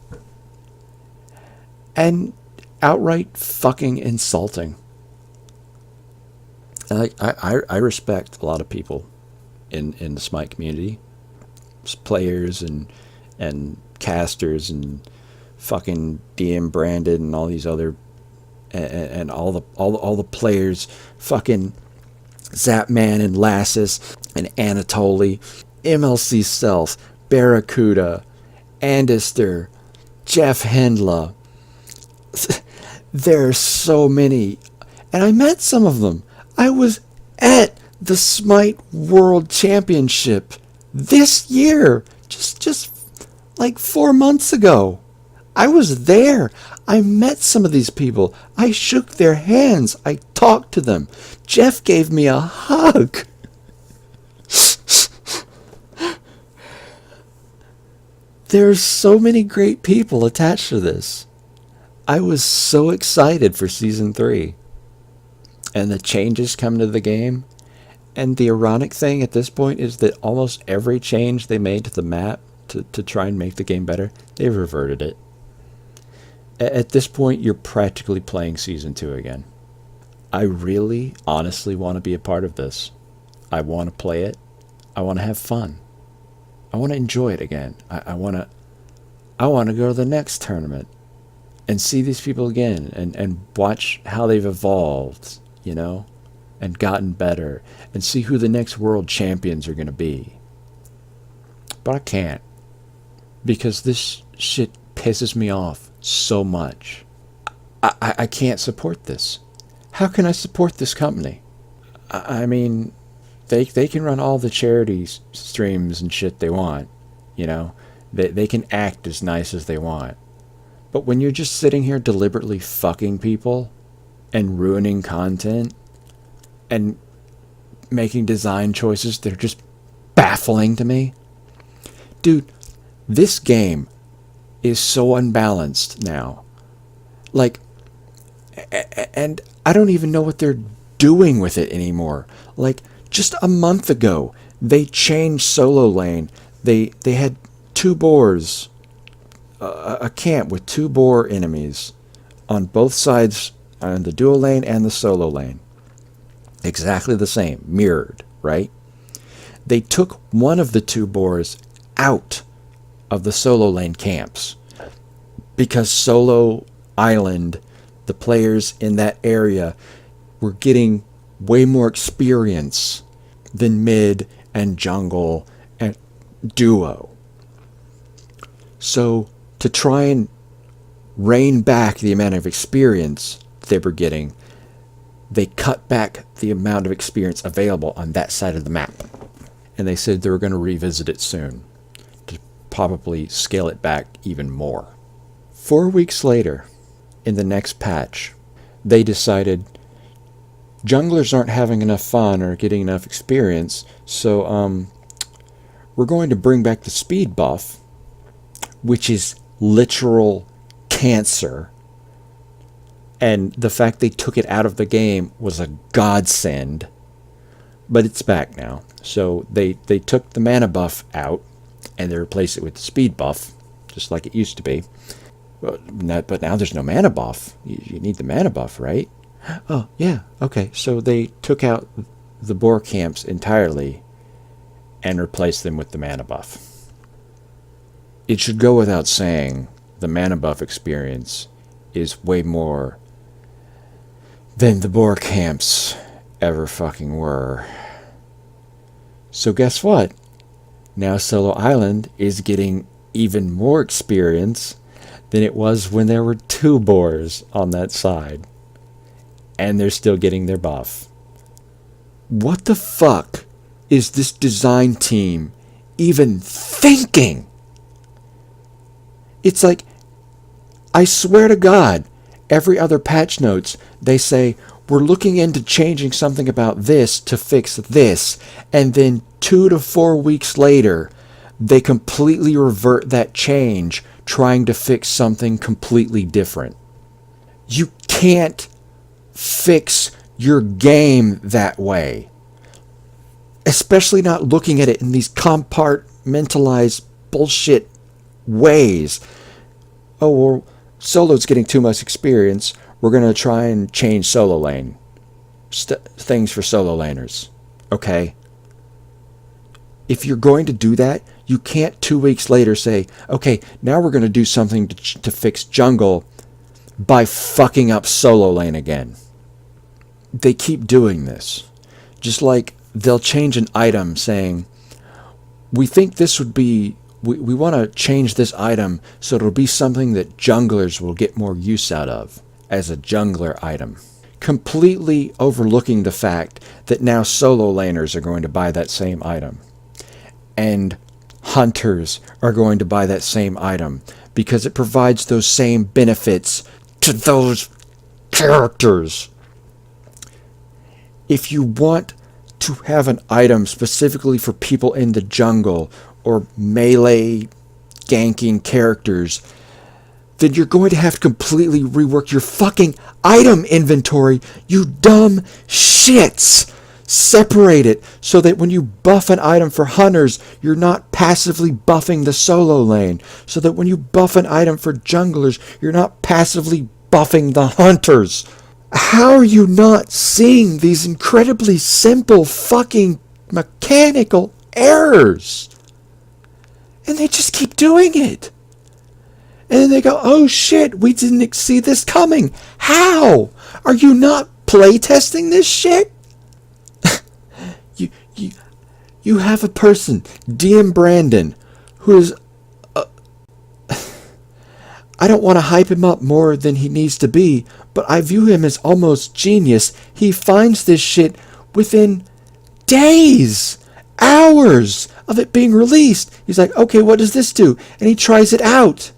And outright fucking insulting. I respect a lot of people in the Smite community, players and casters and fucking DM Branded and all these other and all the players, fucking Zapman and Lassus and Anatoly, MLC Self, Barracuda, Andister, Jeff Hendla. There are so many, and I met some of them. I was at the Smite World Championship this year, just like 4 months ago. I was there. I met some of these people. I shook their hands. I talked to them. Jeff gave me a hug. There's so many great people attached to this. I was so excited for Season 3. And the changes come to the game. And the ironic thing at this point is that almost every change they made to the map to try and make the game better, they've reverted it. At this point, you're practically playing Season 2 again. I really, honestly want to be a part of this. I want to play it. I want to have fun. I want to enjoy it again. I want to go to the next tournament and see these people again and watch how they've evolved, you know, and gotten better, and see who the next world champions are going to be. But I can't, because this shit pisses me off so much. I can't support this. How can I support this company? I mean, they can run all the charity streams and shit they want, you know. They can act as nice as they want. But when you're just sitting here deliberately fucking people and ruining content and making design choices that are just baffling to me. Dude, this game is so unbalanced now. Like, and I don't even know what they're doing with it anymore. Like, just a month ago, they changed solo lane. They had 2 boars, a camp with 2 boar enemies on both sides, on the dual lane and the solo lane. Exactly the same, mirrored, right? They took one of the 2 boars out of the solo lane camps because solo island, the players in that area were getting way more experience than mid and jungle and duo. So to try and rein back the amount of experience they were getting, they cut back the amount of experience available on that side of the map. And they said they were going to revisit it soon to probably scale it back even more. 4 weeks later, in the next patch, they decided junglers aren't having enough fun or getting enough experience, so we're going to bring back the speed buff, which is literal cancer. And the fact they took it out of the game was a godsend. But it's back now. So they took the mana buff out and they replaced it with the speed buff, just like it used to be. But now there's no mana buff. You need the mana buff, right? Oh, yeah. Okay. So they took out the boar camps entirely and replaced them with the mana buff. It should go without saying, the mana buff experience is way more than the boar camps ever fucking were. So guess what? Now Solo Island is getting even more experience than it was when there were 2 boars on that side. And they're still getting their buff. What the fuck is this design team even thinking? It's like, I swear to God, every other patch notes, they say, we're looking into changing something about this to fix this. And then 2 to 4 weeks later, they completely revert that change, trying to fix something completely different. You can't fix your game that way. Especially not looking at it in these compartmentalized bullshit ways. Oh, well, Solo's getting too much experience. We're going to try and change solo lane. things for solo laners. Okay? If you're going to do that, you can't 2 weeks later say, okay, now we're going to do something to fix jungle by fucking up solo lane again. They keep doing this. Just like they'll change an item saying, we think this would be, we want to change this item so it'll be something that junglers will get more use out of as a jungler item. Completely overlooking the fact that now solo laners are going to buy that same item. And hunters are going to buy that same item because it provides those same benefits to those characters. If you want to have an item specifically for people in the jungle or melee ganking characters, then you're going to have to completely rework your fucking item inventory, you dumb shits. Separate it so that when you buff an item for hunters, you're not passively buffing the solo lane. So that when you buff an item for junglers, you're not passively buffing the hunters. How are you not seeing these incredibly simple fucking mechanical errors? And they just keep doing it. And then they go, oh shit, we didn't see this coming. How? Are you not playtesting this shit? You have a person, DM Brandon, who is... I don't want to hype him up more than he needs to be, but I view him as almost genius. He finds this shit within days, hours of it being released. He's like, okay, what does this do? And he tries it out.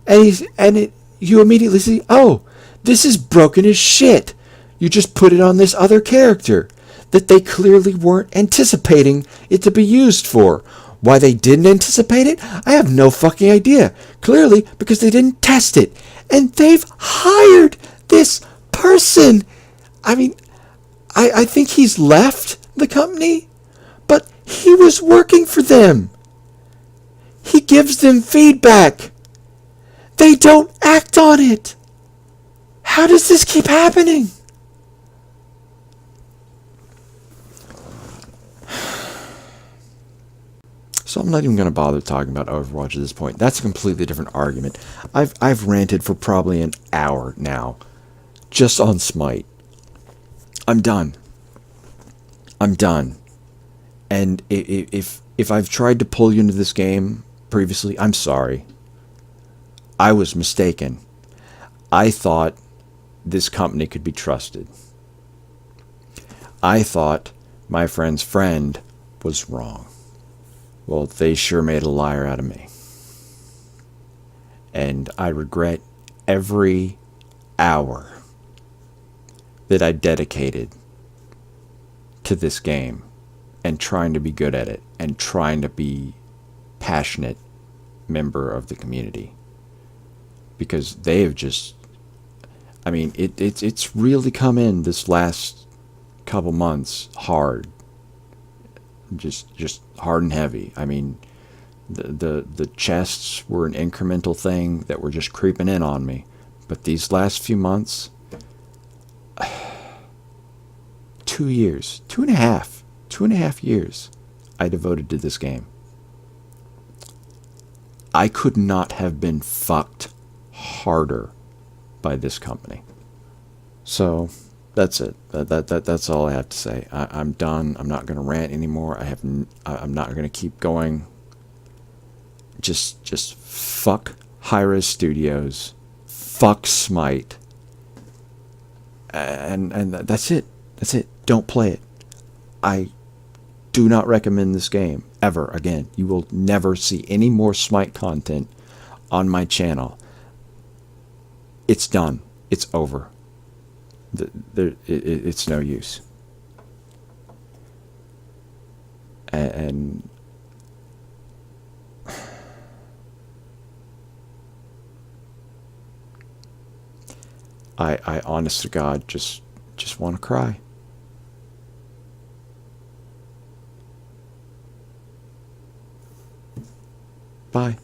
And you immediately see, oh, this is broken as shit. You just put it on this other character that they clearly weren't anticipating it to be used for. Why they didn't anticipate it, I have no fucking idea. Clearly, because they didn't test it. And they've hired this person. I mean, I think he's left the company, but he was working for them. He gives them feedback. They don't act on it. How does this keep happening? So I'm not even going to bother talking about Overwatch at this point. That's a completely different argument. I've ranted for probably an hour now, just on Smite. I'm done. I'm done. And if I've tried to pull you into this game previously, I'm sorry. I was mistaken. I thought this company could be trusted. I thought my friend's friend was wrong. Well, they sure made a liar out of me. And I regret every hour that I dedicated to this game and trying to be good at it and trying to be passionate member of the community. Because they have just, I mean, it's really come in this last couple months hard. Just hard and heavy. I mean, the chests were an incremental thing that were just creeping in on me. But these last few months, 2 years, 2.5 years, I devoted to this game. I could not have been fucked harder by this company. So that's it. That's all I have to say. I'm done. I'm not going to rant anymore. I'm not going to keep going. Just fuck Hi-Rez Studios. Fuck Smite. And that's it. That's it. Don't play it. I do not recommend this game ever again. You will never see any more Smite content on my channel. It's done. It's over. It's no use. And I honest to God just want to cry. Bye.